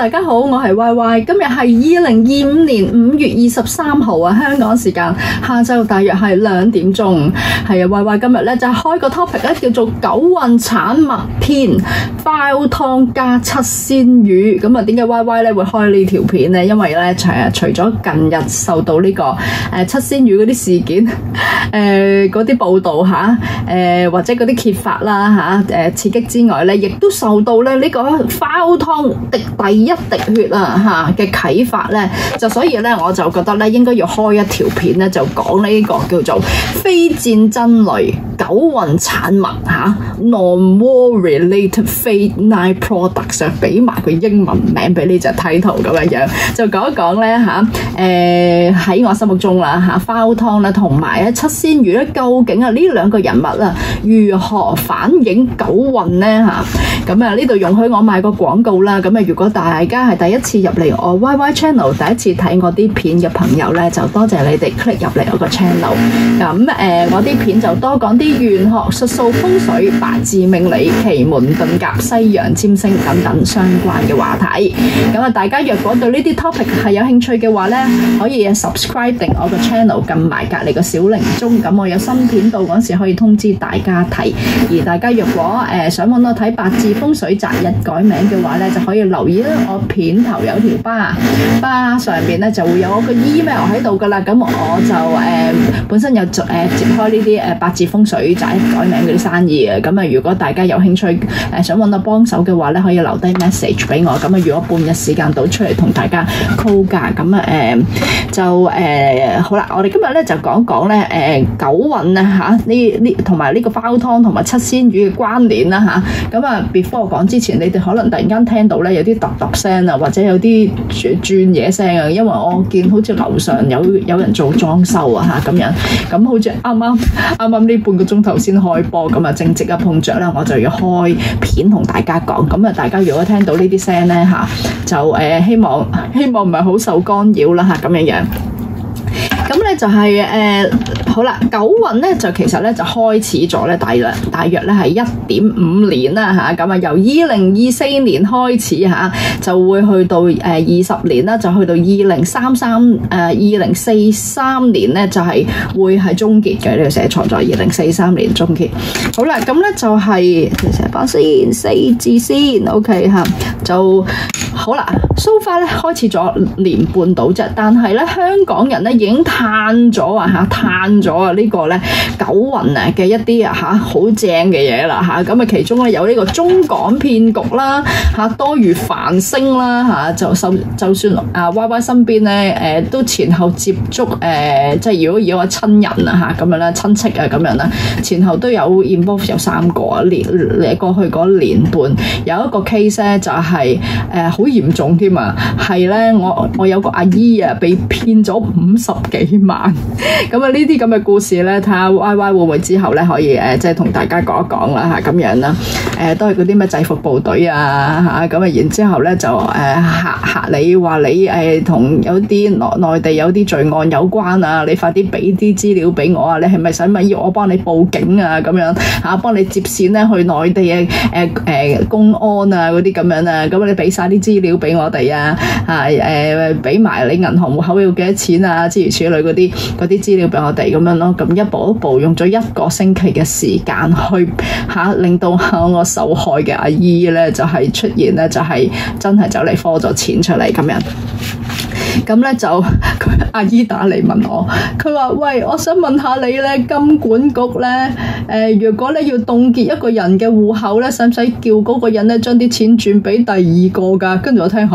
大家好，我係 Y Y， 今日係2025年5月23號啊，香港時間下晝大約係2點鐘。係啊 ，Y Y 今日咧就開個 topic 咧，叫做九運產物篇，花湯加七仙魚。咁啊，點解 Y Y 咧會開呢條片咧？因為咧除咗近日受到呢個七仙魚嗰啲事件，嗰啲報道吓，或者嗰啲揭發啦吓，刺激之外咧，亦都受到咧呢個花湯滴第一滴血啊吓嘅啟發咧，就所以咧我就覺得咧應該要開一條片咧，就講呢個叫做非戰爭類九運產物吓 non-war related Fate 9 products， 俾埋個英文名俾呢隻 title 咁樣，就講一講咧吓，喺我心目中啦吓，花湯啦同埋七仙魚咧，究竟啊呢兩個人物啊如何反映九運咧吓？咁啊呢度容許我賣個廣告啦。咁啊如果大家係第一次入嚟我 YY Channel， 第一次睇我啲片嘅朋友咧，就多謝你哋 click 入嚟我個 channel。咁我啲片就多講啲玄學、術數、風水、八字命理、奇門遁甲、西洋占星等等相關嘅話題。咁啊大家若果對呢啲 topic 係有興趣嘅話咧，可以 subscribe 定我個 channel， 撳埋隔離個小鈴鐘，咁我有新片到嗰時可以通知大家睇。而大家若果想揾我睇八字風水擇日改名嘅話咧，就可以留意啦。我片頭有條巴上面咧就會有我個 email 喺度噶啦。咁我就本身有接開呢啲八字風水擇日改名嗰啲生意嘅。咁啊，如果大家有興趣想揾我幫手嘅話咧，可以留低 message 俾我。咁啊，如果半日時間到出嚟同大家 call 價，咁好啦。我哋今日咧就講講咧九運啊嚇，呢同埋呢個花湯同埋七仙魚嘅關聯啦嚇。咁啊 before 我講之前，你哋可能突然間聽到咧有啲突聲啊，或者有啲轉嘢聲啊，因為我見好似樓上有人做裝修啊嚇咁樣，咁好似啱啱呢半個鐘頭先開波，咁啊正值一碰着啦，我就要開片同大家講。咁啊大家如果聽到呢啲聲咧嚇，就希望唔係好受干擾啦嚇咁樣樣。咁咧就係好啦，九運咧就其實咧就開始咗咧，大約咧係1.5年啦嚇，咁啊由2024年開始嚇，就會去到20年啦，就去到2043年咧就係會係終結嘅。呢個寫錯咗，2043年終結。好啦，咁咧就係寫翻先4字先 ，OK 嚇，就好啦。So far 咧開始咗年半到啫，但係咧香港人咧已經嘆咗呢個咧九運啊嘅一啲好正嘅嘢啦嚇，咁啊其中咧有呢個中港騙局啦嚇，多如繁星啦嚇，就算Y Y 身邊咧都前後接觸即係如果以我親人啊嚇咁樣啦，親戚啊咁樣啦，前後都有 involve 有3個啊，過去嗰年半有一個 case 咧就係好嚴重添啊，係咧我有個阿姨啊被騙咗50幾萬，咁啊呢啲咁嘅故事咧，睇下 Y Y 會唔會之後咧可以即係同大家講一講啦嚇咁樣啦，都係嗰啲咩制服部隊啊嚇咁啊，然之後咧就嚇你話你同有啲內地有啲罪案有關啊，你快啲俾啲資料俾我啊，你係咪使乜要我幫你報警啊咁樣嚇，幫你接線咧去內地嘅公安啊嗰啲咁樣啊，咁你俾晒啲資料俾我哋啊嚇俾埋你銀行戶口要幾多錢啊，諸如此類嗰啲資料俾我哋咁樣咯，咁一步一步用咗1個星期嘅時間去令到我受害嘅阿姨咧就係出現咧就係真係走嚟科咗錢出嚟咁樣。咁咧就阿姨打嚟問我，佢話喂，我想問下你咧，金管局咧如果你要凍結一個人嘅戶口咧，使唔使叫嗰個人咧將啲錢轉俾第二個噶？跟住我聽下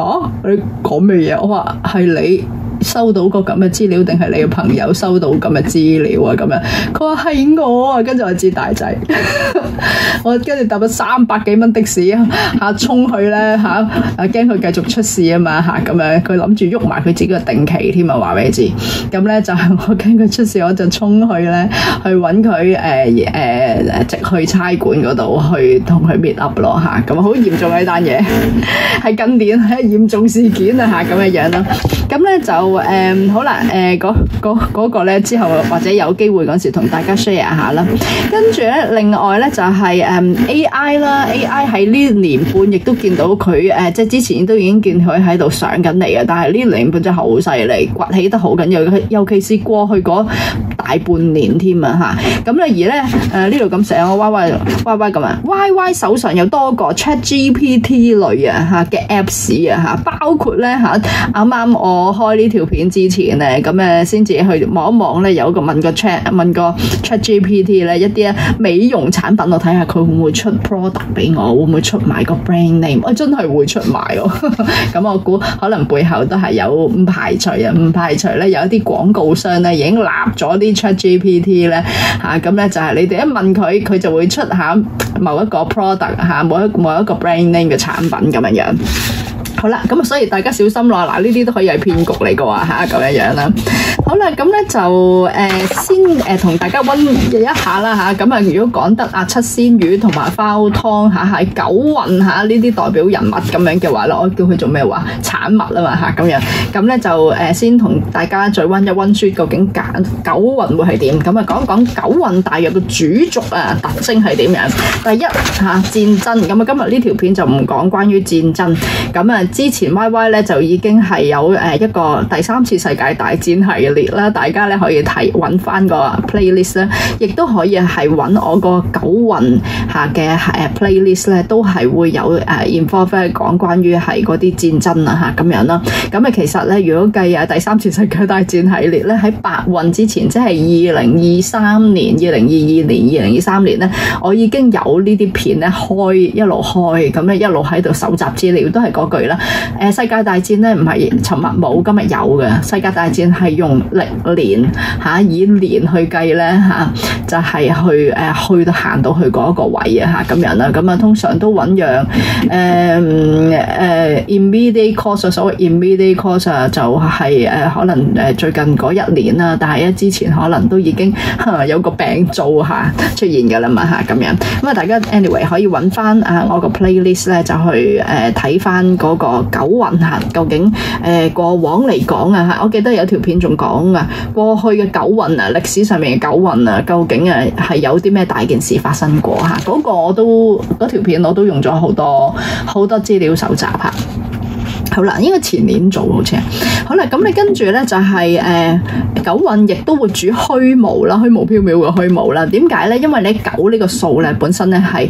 你講咩嘢？我話係你收到個咁嘅資料，定係你嘅朋友收到咁嘅資料啊？咁樣佢話係我啊，跟住我知大仔，我跟住搭咗300幾蚊的士衝去咧驚佢繼續出事啊嘛咁樣，佢諗住喐埋佢自己嘅定期添啊，話俾你知。咁咧就我驚佢出事，我就衝去咧去揾佢直去差館嗰度去同佢 meet up 咯咁好嚴重嘅呢單嘢，係近年係嚴重事件啊咁嘅樣咯。咁咧就好啦，嗰個咧之後或者有機會嗰時同大家 share 下啦。跟住咧，另外咧就係AI 啦 ，AI 喺呢年半亦都見到佢即係之前都已經見佢喺度上緊嚟嘅，但係呢年半真係好犀利，崛起得好緊要，尤其是過去嗰大半年添啊嚇。咁咧而咧呢度咁寫我 Y 咁啊 ，YY 手上有多個 ChatGPT 類嘅 Apps 啊，包括咧啱啱我開呢條片之前咧，咁先至去望一望咧，有個問個 ChatGPT 咧一啲美容產品，我睇下佢會唔會出 product 俾我，會唔會出埋個 brand name？ 我真係會出埋喎。咁我估可能背後都係有唔排除咧有一啲廣告商咧已經立咗啲 ChatGPT 咧咁咧就係你哋一問佢就會出下某一個 product 某一個 brand name 嘅產品咁樣。好啦，咁所以大家小心咯，嗱呢啲都可以係騙局嚟嘅喎咁樣啦。好啦，咁咧就先同大家溫一下啦咁啊，如果講得七仙魚同埋花湯係九運呢啲代表人物咁樣嘅話咧，我叫佢做咩話產物啊嘛咁樣。咁咧就先同大家再溫一溫書，究竟九運會係點？咁啊講一講九運大約嘅主軸特徵係點樣？第一戰爭，咁啊今日呢條片就唔講關於戰爭，咁啊。之前 YY 咧就已經係有一個第三次世界大戰系列啦，大家咧可以揾翻個 playlist 咧，亦都可以係揾我個九運嘅playlist 咧，都係會有involve 講關於係嗰啲戰爭咁樣啦。咁其實咧，如果計第三次世界大戰系列咧，喺八運之前，即係2023年、2022年、2023年咧，我已經有呢啲片咧一路開，咁咧一路喺度搜集資料，都係嗰句啦。世界大戰咧唔係尋日冇今日有嘅，世界大戰係用歷年以年去計咧就係去到行到去嗰個位咁樣啦。咁啊通常都醞釀immediate cause， 所謂 immediate cause 就係可能最近嗰一年啦，但係之前可能都已經有個病灶出現㗎啦嘛咁樣。咁啊大家 anyway 可以揾翻我個 playlist 咧，就去睇翻嗰個九運究竟過往嚟講我記得有條片仲講過去嘅九運歷史上面嘅九運究竟係有啲咩大件事發生過嗰條片我都用咗好多資料搜集好啦，應該前年做好似。好啦，咁你跟住咧就係九運亦都會主虛無啦，虛無縹緲嘅虛無啦。點解咧？因為你九呢個數咧本身咧係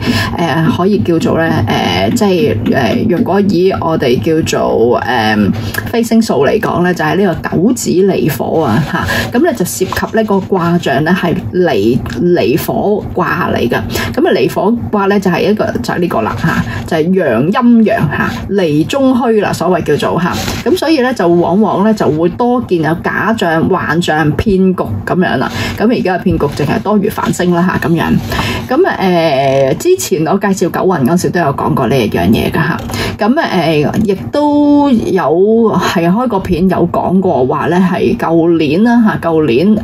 可以叫做咧即係若果以我哋叫做飛星數嚟講咧，就係呢個九子離火咁咧就涉及呢個卦象咧係離火卦嚟㗎。咁離火卦咧就係就係呢個啦就係陽陰陽離中虛啦，所謂叫做咁所以咧就往往咧就會多見有假象、幻象、騙局咁樣啦。咁而家嘅騙局淨係多如繁星啦咁樣。咁之前我介紹九運嗰時都有講過呢一樣嘢㗎咁亦都有係開個片有講過話咧係舊年啦舊年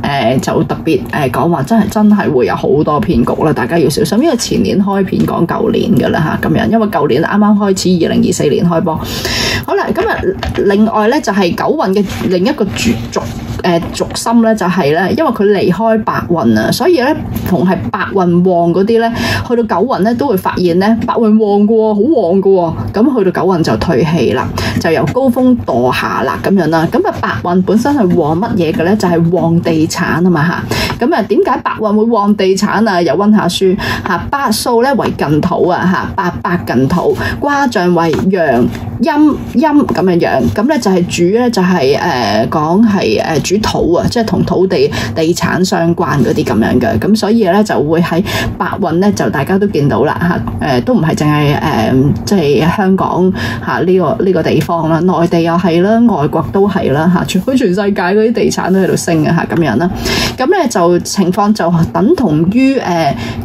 就特別講話真係會有好多騙局啦，大家要小心，因為前年開片講舊年㗎啦咁樣，因為舊年啱啱開始2024年開播。好啦，今日另外咧就係九運嘅另一個軸心咧，就係咧，因為佢離開八運啊，所以咧逢係八運旺嗰啲咧，去到九運咧都會發現咧八運旺嘅喎，好旺嘅喎，咁去到九運就退氣啦，就由高峰墮下啦咁樣啦。咁啊八運本身係旺乜嘢嘅咧？就係旺地產啊嘛咁啊點解八運會旺地產啊？又溫下書八數咧為近土八近土，卦象為陽陰咁樣，咁咧就係主咧就係講係主土啊，即係同土地地產相關嗰啲咁樣嘅，咁所以咧就會喺八運咧就大家都見到啦都唔係淨係即係香港呢個地方啦，內地又係啦，外國都係啦全世界嗰啲地產都喺度升咁樣啦。咁咧就情況就等同於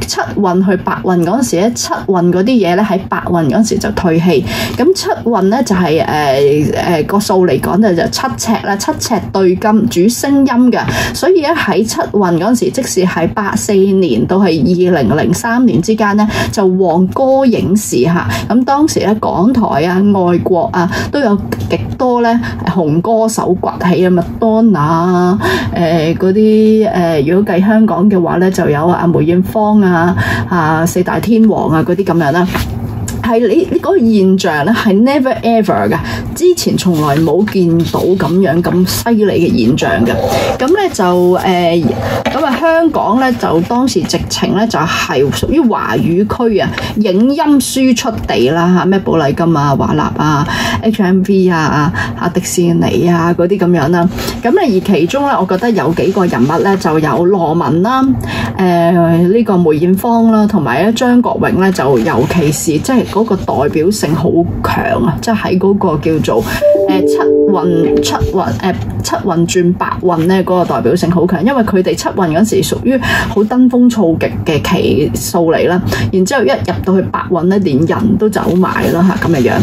七運去八運嗰陣時咧，七運嗰啲嘢咧喺八運嗰陣時就退氣，咁七運咧就係個數嚟講就7尺啦，7尺對金主聲音嘅，所以咧喺七運嗰陣時，即使係84年到係2003年之間咧，就旺歌影視嚇。咁當時咧港台啊、外國啊都有極多咧紅歌手崛起啊，麥當娜啊、嗰啲如果計香港嘅話咧，就有阿梅艷芳啊、四大天王啊嗰啲咁樣啦。係你嗰個現象咧，係 never ever 嘅，之前從來冇見到咁樣咁犀利嘅現象嘅。咁咧就咁啊香港咧就當時直情咧就係屬於華語區啊，影音輸出地啦嚇，咩寶麗金啊、華納啊、HMV 啊、迪士尼啊嗰啲咁樣啦。咁咧而其中咧，我覺得有幾個人物咧，就有羅文啦、呢個梅艷芳啦，同埋咧張國榮咧，就尤其是即係嗰個代表性好強啊！即係喺嗰個叫做七運轉八運咧，嗰個代表性好強，因為佢哋七運嗰時屬於好登峰造極嘅期數嚟啦，然之後一入到去八運咧，連人都走埋啦嚇咁嘅樣。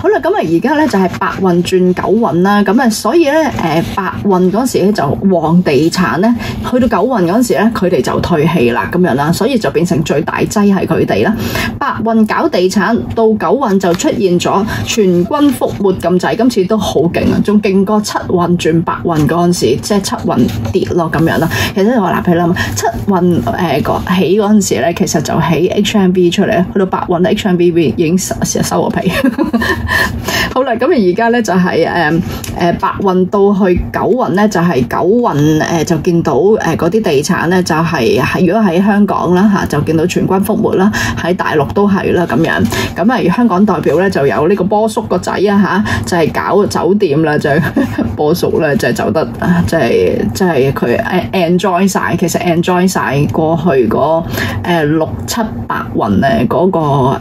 好啦，咁啊而家咧就係八運轉九運啦，咁啊所以咧八運嗰時咧就旺地產咧，去到九運嗰時咧佢哋就退氣啦咁樣啦，所以就變成最大劑係佢哋啦。八運搞地產，到九運就出現咗全軍覆沒咁滯，今次都好勁啊，仲勁過七運轉八運嗰陣時，即係七運跌咯咁樣啦。其實我嗱譬如諗七運起嗰陣時咧，其實就起 HMV 出嚟，去到八運 HMV 已經收咗皮。好啦，咁而家咧就係八運到去九運咧，就係九運就見到嗰啲地產咧就係如果喺香港啦嚇，就見到全軍覆沒啦，喺大陸都係啦咁樣。咁啊香港代表咧就有呢個波叔個仔啊嚇，就係搞酒店啦，就波叔咧就走得即係佢 enjoy 晒，其實 enjoy 晒過去嗰6、7、8運咧嗰個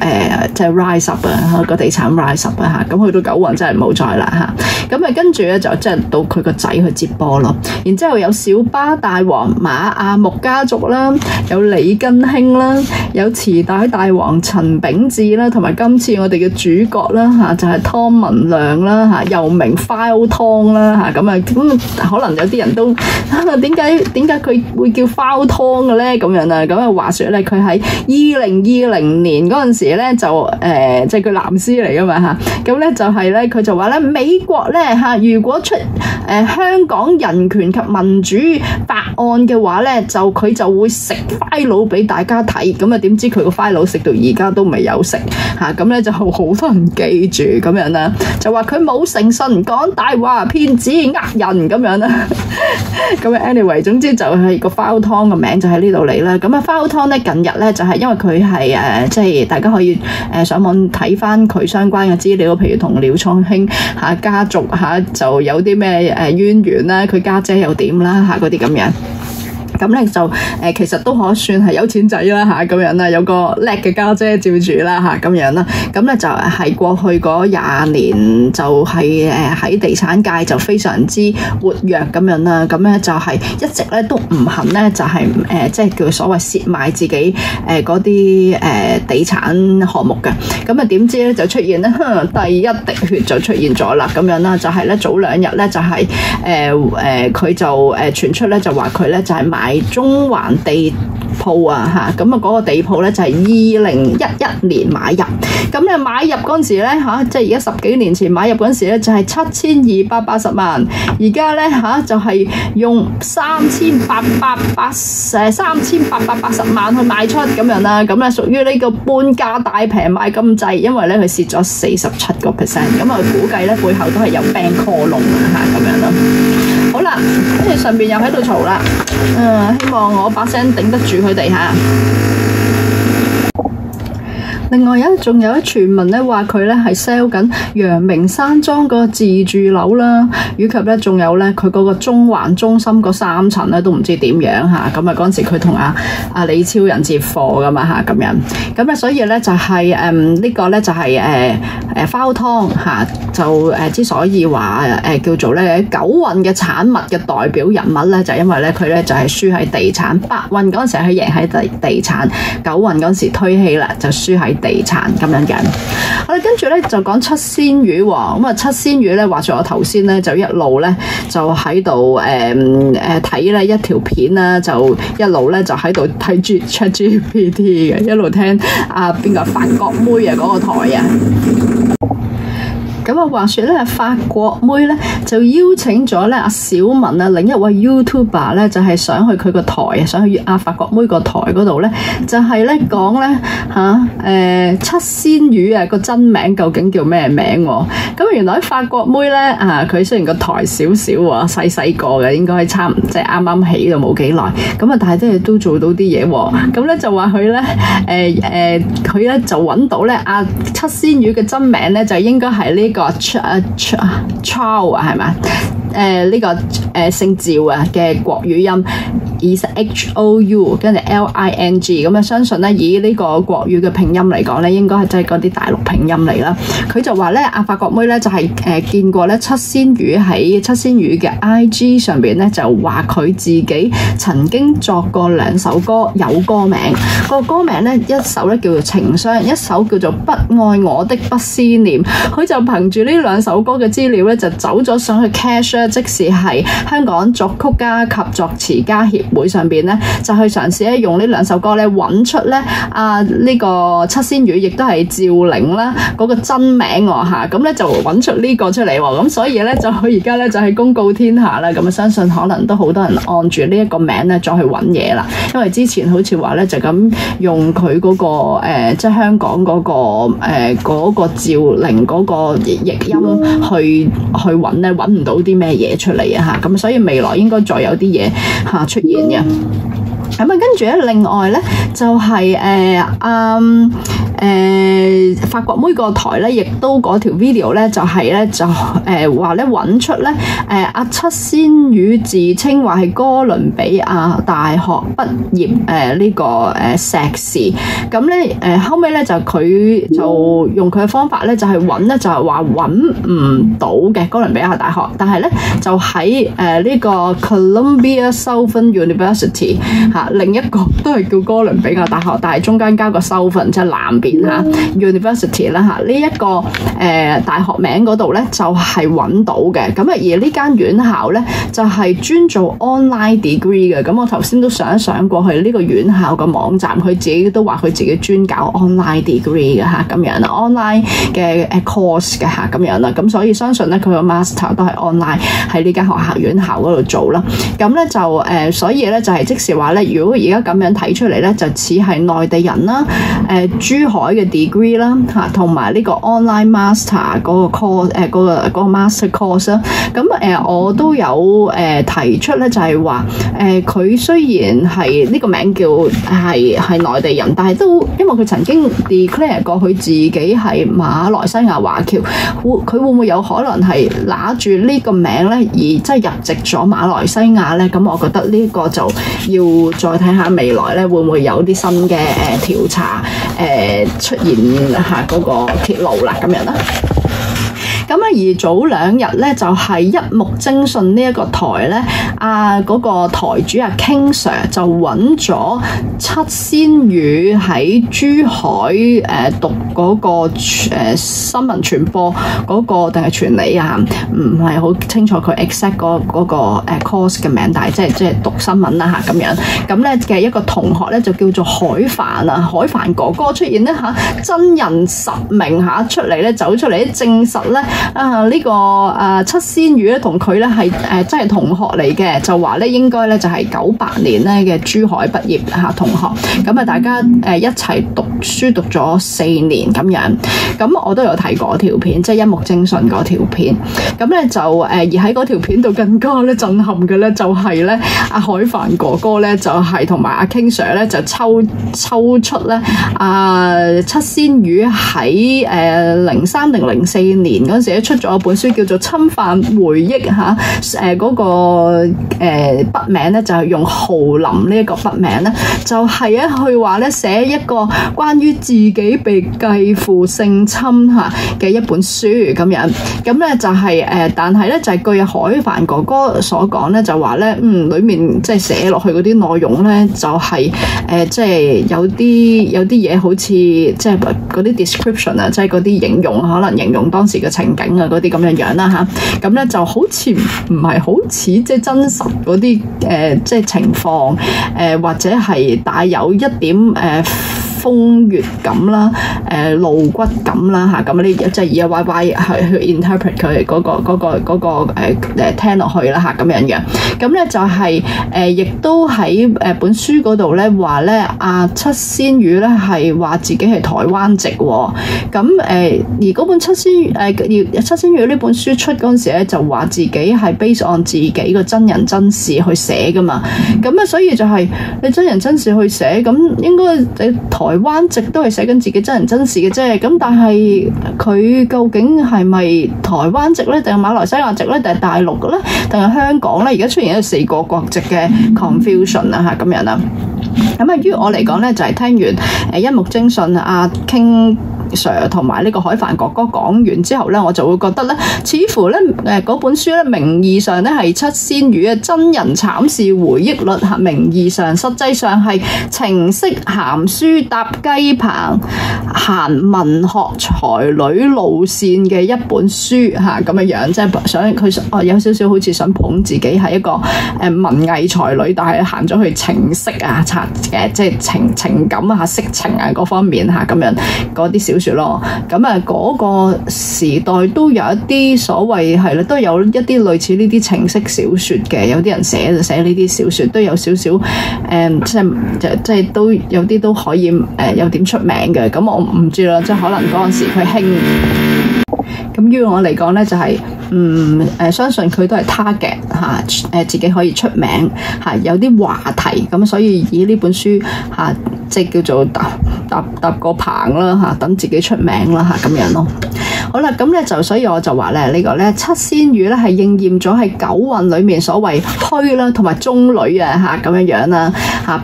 即係 rise up 啊個地產 rise up 啊嚇，咁去到九運真係冇再啦嚇，咁啊跟住咧就即係到佢個仔去接波咯，然之後有小巴大王馬亞木家族啦，有李根興啦，有臍帶大王陳炳志啦，同埋今次我哋嘅主角啦嚇就係湯文亮啦嚇，又名 File 湯啦嚇，咁可能有啲人都點解佢會叫 File 湯嘅咧咁樣啊？咁啊話説咧，佢喺2020年嗰陣時咧就即係佢藍絲嚟噶嘛嚇，咁咧就係咧佢就話咧美國咧嚇如果出香港人權及民主法案嘅話咧，佢就會食 file 俾大家睇，咁啊點知佢個 file 食到而家都未有食嚇，咁咧就好多人記住咁樣啦，就話佢冇誠信講大話騙子呃人咁樣啦，咁啊 anyway 總之就係個 file 湯嘅名就喺呢度嚟啦。咁啊 file 湯咧近日咧就係因為佢係即係大家可以上網睇翻佢相關嘅資料，譬如同廖創興家族就有啲咩淵源啦，佢家姐又點啦嗰啲咁樣。咁咧就其實都可算係有錢仔啦嚇咁樣啦，有個叻嘅家姐照住啦嚇咁樣啦。咁咧就係過去嗰20年就係喺地產界就非常之活躍咁樣啦。咁咧就係一直咧都唔肯咧就係即係叫所謂蝕賣自己嗰啲地產項目嘅。咁啊點知咧就出現咧第一滴血就出現咗啦咁樣啦，就係咧早2日咧就係佢就傳出咧就話佢咧就係買中環地鋪啊嚇，咁啊嗰個地鋪咧就係2011年買入，咁咧買入嗰陣時咧嚇，即係而家10幾年前買入嗰陣時咧就係7280萬，而家咧嚇就係用3880萬去賣出咁樣啦，咁咧屬於呢個半價大平賣咁滯，因為咧佢蝕咗47%，咁啊估計咧背後都係有 bank call 龍嚇咁樣咯。好啦，跟住上邊又喺度嘈啦，希望我把聲頂得住佢哋嚇。另外仲有一傳聞咧，話佢咧係 sell 緊陽明山莊個自住樓啦，以及咧仲有咧佢嗰個中環中心嗰3層咧都唔知點樣嚇，咁啊嗰陣時佢同阿李超人接貨噶嘛嚇咁樣，咁咧所以咧就係呢個咧就係File 湯嚇，就之所以話叫做咧九運嘅產物嘅代表人物咧，就因為咧佢咧就係輸喺地產，8運嗰陣時係贏喺地產，9運嗰陣時推起啦就輸喺地產咁樣嘅。好啦，跟住咧就講七仙魚喎，咁啊七仙魚咧話咗我頭先咧就一路咧就喺度睇咧一條片啦，就一路咧就喺度睇住 ChatGPT 嘅，一路聽邊個法國妹啊嗰個台啊。咁啊，話說咧，法國妹咧就邀請咗咧阿小文啊，另一位 YouTuber 咧就係上去佢個台，上去法國妹個台嗰度咧，就係咧講咧七仙魚啊個真名究竟叫咩名？咁原來法國妹咧佢雖然個台少少啊，細個嘅，應該即係啱啱起到冇幾耐，咁啊但係都做到啲嘢喎。咁咧就話佢咧佢咧就揾到咧七仙魚嘅真名咧就應該係呢個Chow 啊，係咪？呢個姓趙啊嘅國語音，而是 HOU 跟住 LING， 咁啊相信咧以呢個國語嘅拼音嚟講咧，應該係真係嗰啲大陸拼音嚟啦。佢就話咧法國妹咧就係見過咧七仙魚喺七仙魚嘅 IG 上邊咧就話佢自己曾經作過2首歌，有歌名，個歌名咧一首咧叫做情傷，一首叫做不愛我的不思念。佢就憑住呢2首歌嘅資料咧就走咗上去 Cash，即使係香港作曲家及作詞家協會上邊咧，就去嘗試咧用呢2首歌咧揾出咧呢個七仙魚亦都係趙玲啦嗰個真名喎，咁咧就揾出呢個出嚟喎，咁所以咧就佢而家咧就係公告天下啦，咁啊相信可能都好多人按住呢一個名咧再去揾嘢啦，因為之前好似話咧就咁用佢嗰個即係香港嗰個趙玲嗰個譯音去揾咧揾唔到啲咩嘢出嚟啊，咁所以未來應該再有啲嘢出現嘅。咁跟住咧，另外咧就係法國妹個台咧，亦都嗰條 video 咧就係咧就話咧揾出咧七仙魚自稱話係哥倫比亞大學畢業呢個碩士，咁咧後尾咧就佢就用佢嘅方法咧就係揾咧就係話揾唔到嘅哥倫比亞大學，但係咧就喺呢個 Columbia Southern University 另一個都係叫哥倫比亞大學，但係中間加個 Southern 即係南邊University 啦呢一個大學名嗰度咧就係揾到嘅，咁而呢間院校咧就係專做 online degree 嘅，咁我頭先都上一上過去呢個院校嘅網站，佢自己都話佢自己專搞 online degree 嘅咁樣啦 ，online 嘅course 嘅咁樣啦，咁所以相信咧佢個 master 都係 online 喺呢間學校院校嗰度做啦，咁咧就所以咧就係即時話咧，如果而家咁樣睇出嚟咧，就似係內地人啦，珠海嘅 degree 啦同埋呢個 online master 嗰個 course 嗰個 master course 啦，咁我都有提出咧，就係話佢雖然係呢個名叫係內地人，但係都因為佢曾經 declare 過佢自己係馬來西亞華僑，佢會唔會有可能係拿住呢個名咧而即係入籍咗馬來西亞咧？咁我覺得呢個就要再睇下未來咧會唔會有啲新嘅調查出現下嗰個揭露啦，咁樣啦。咁而早2日咧就係一目偵訊呢一個台咧，嗰個台主King Sir 就揾咗七仙魚喺珠海讀嗰個新聞傳播嗰個定係傳理唔係好清楚佢 exact 嗰個course 嘅名，但係即係讀新聞啦咁樣。咁咧嘅一個同學咧就叫做海帆海帆哥哥出現咧真人實名出嚟咧走出嚟證實咧。呢個七仙魚咧同佢咧係真係同學嚟嘅，就話咧應該咧就係98年咧嘅珠海畢業同學，咁大家一齊讀書讀咗4年咁樣，咁我都有睇過條片，即係一目偵訊嗰條片，咁咧就而喺嗰條片度更加咧震撼嘅咧就係咧海帆哥哥咧就係同埋King Sir 咧就抽出咧七仙魚喺03定04年嗰陣時出咗本書叫做《侵犯回憶》嗰個筆名咧就係用浩林呢一個筆名咧，就係佢話咧寫一個關關於自己被繼父性侵嘅一本書咁樣。咁咧就係但係咧就係據海帆哥哥所講咧，就話咧裏面即係寫落去嗰啲內容咧，就係即係有啲嘢好似即係嗰啲 description 啊，即係嗰啲形容，可能形容當時嘅情景啊嗰啲咁樣樣啦嚇。咁咧就好似唔係好似即係真實嗰啲即係情況或者係帶有一點風月感啦，露骨感啦嚇，咁呢即係以 YY 去 interpret 佢嗰個聽落去啦嚇，咁樣嘅。咁咧就係亦都喺本書嗰度咧話咧，七仙羽咧係話自己係台灣籍喎。咁而嗰本七仙羽呢本書出嗰陣時咧，就話自己係 based on 自己個真人真事去寫噶嘛。咁啊，所以就係你真人真事去寫，咁應該你台灣籍都係寫緊自己真人真事嘅啫，咁但係佢究竟係咪台灣籍咧，定係馬來西亞籍咧，定係大陸嘅咧，定係香港咧？而家出現咗4個國籍嘅 confusion 啊嚇，咁樣啦。咁於我嚟講咧，就係聽完一目精訊King Sir 同埋呢個海帆哥哥講完之後咧，我就會覺得咧，似乎咧嗰本書咧名義上咧係七仙羽嘅真人慘事回憶錄，名義上實際上係情色鹹書搭雞棚行文學才女路線嘅一本書嚇，咁樣樣，即係想佢有少少好似想捧自己係一個文藝才女，但係行咗去情色啊即係情感啊色情啊嗰方面嚇，咁樣嗰啲小說咯。咁嗰個時代都有一啲所謂係啦，都有一啲類似呢啲情色小說嘅，有啲人寫呢啲小說都有少少即係都有啲都可以有點出名嘅。咁我唔知啦，即係可能嗰陣時佢興。咁於我嚟講咧，就係相信佢都係 target 自己可以出名有啲話題，咁所以以呢本書即係叫做搭個棚啦等自己出名啦咁樣咯。好啦，咁咧就所以我就話咧呢個咧七仙羽咧係應驗咗喺九運裏面所謂虛啦同埋中女啊咁樣樣啦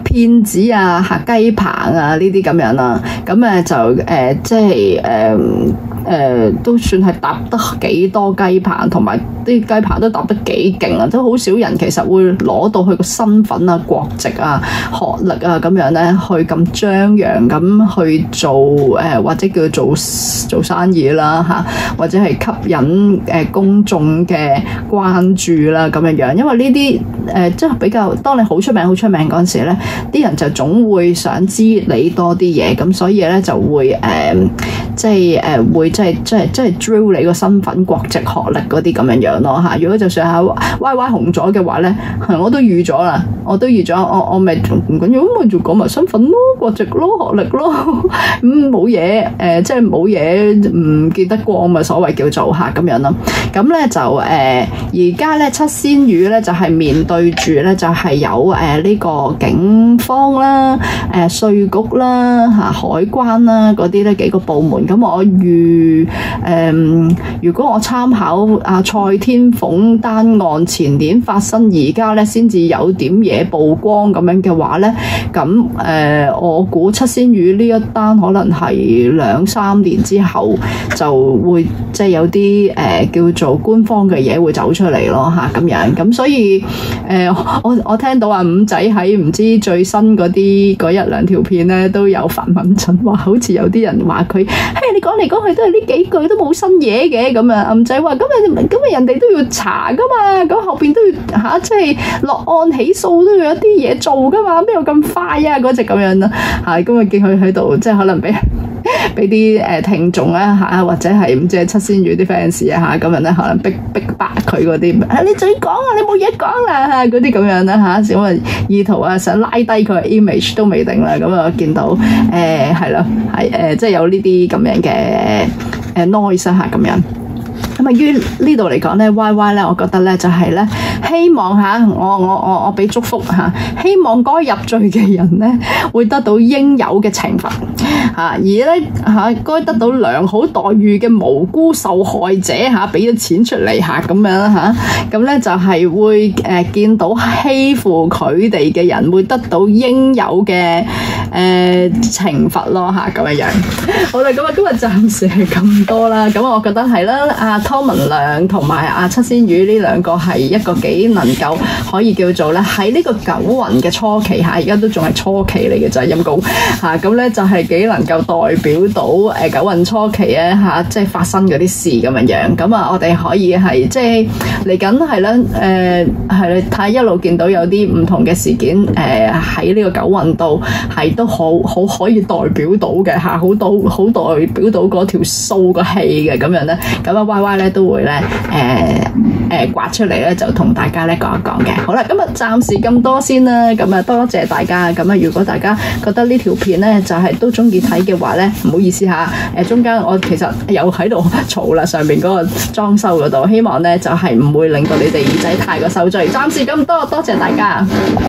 騙子啊雞棚啊呢啲咁樣啦，咁就即係都算係搭得幾多雞棚，同埋啲雞棚都搭得幾勁啊！都好少人其實會攞到佢個身份啊、國籍啊、學歷啊咁樣咧，去咁張揚咁去做或者叫做生意啦或者係吸引公眾嘅關注啦咁樣樣。因為呢啲即係比較，當你好出名嗰陣時咧，啲人就總會想知你多啲嘢，咁所以咧就會會即係 drill 你個身份、國籍、學歷嗰啲咁樣樣咯嚇。如果就算係 YY 紅咗嘅話咧，我都預咗啦，我咪唔緊要，咁咪就講埋身份咯、國籍咯、學歷咯，冇嘢即係冇嘢唔見得光咪所謂叫做嚇咁樣咯。咁咧就而家咧七仙羽咧就係面對住咧就係有呢個警方啦、稅局啦、海關啦嗰啲咧幾個部門。咁我如果我參考蔡天鳳單案前年發生，而家咧先至有點嘢曝光咁樣嘅話咧，咁我估七仙羽呢一單可能係2-3年之後就會即係有啲叫做官方嘅嘢會走出嚟咯咁樣。咁所以我聽到五仔喺唔知最新嗰1-2條片咧都有發文陣話，好似有啲人話佢。你講嚟講去都係呢幾句，都冇新嘢嘅咁啊！暗仔話咁人哋都要查噶嘛，咁後邊都要即係落案起訴都要有啲嘢做噶嘛，邊有咁快啊？嗰隻咁樣啦，咁啊見佢喺度，即係可能俾啲聽眾啊或者係唔知七仙羽啲 fans 啊咁樣咧，可能逼巴佢嗰啲，你再講啊，你冇嘢講啦嗰啲咁樣啦咁啊意圖想拉低佢嘅 image 都未定啦，咁啊見到係咯即係有呢啲咁樣嘅noise 咁樣。咁於呢度嚟講咧 ，YY 咧，我覺得咧就係咧，希望我俾祝福希望嗰入罪嘅人咧會得到應有嘅懲罰而咧該得到良好待遇嘅無辜受害者俾咗錢出嚟咁樣咁咧就係會見到欺負佢哋嘅人會得到應有嘅懲罰咯嚇咁樣樣。好啦，咁啊今日暫時係咁多啦。咁我覺得係啦，阿湯文亮同埋阿七仙羽呢兩個係一個幾能夠可以叫做咧喺呢個九運嘅初期嚇，而家都仲係初期嚟嘅就係陰公嚇，咁咧就係幾能夠代表到九運初期咧嚇，即係發生嗰啲事咁樣樣。咁啊，我哋可以係即係嚟緊係啦，係啦，睇一路見到有啲唔同嘅事件喺呢個九運度係都好可以代表到嘅嚇，好代表到嗰條數個氣嘅咁樣咧。咁啊 Y Y 咧都會咧刮出嚟咧，就同大家咧講一講嘅。好啦，今日暫時咁多先啦。咁啊，多謝大家。咁啊，如果大家覺得呢條片咧就係都中意睇嘅話咧，唔好意思嚇。中間我其實有喺度嘈啦，上面嗰個裝修嗰度，希望咧就係唔會令到你哋耳仔太過受罪。暫時咁多，多謝大家。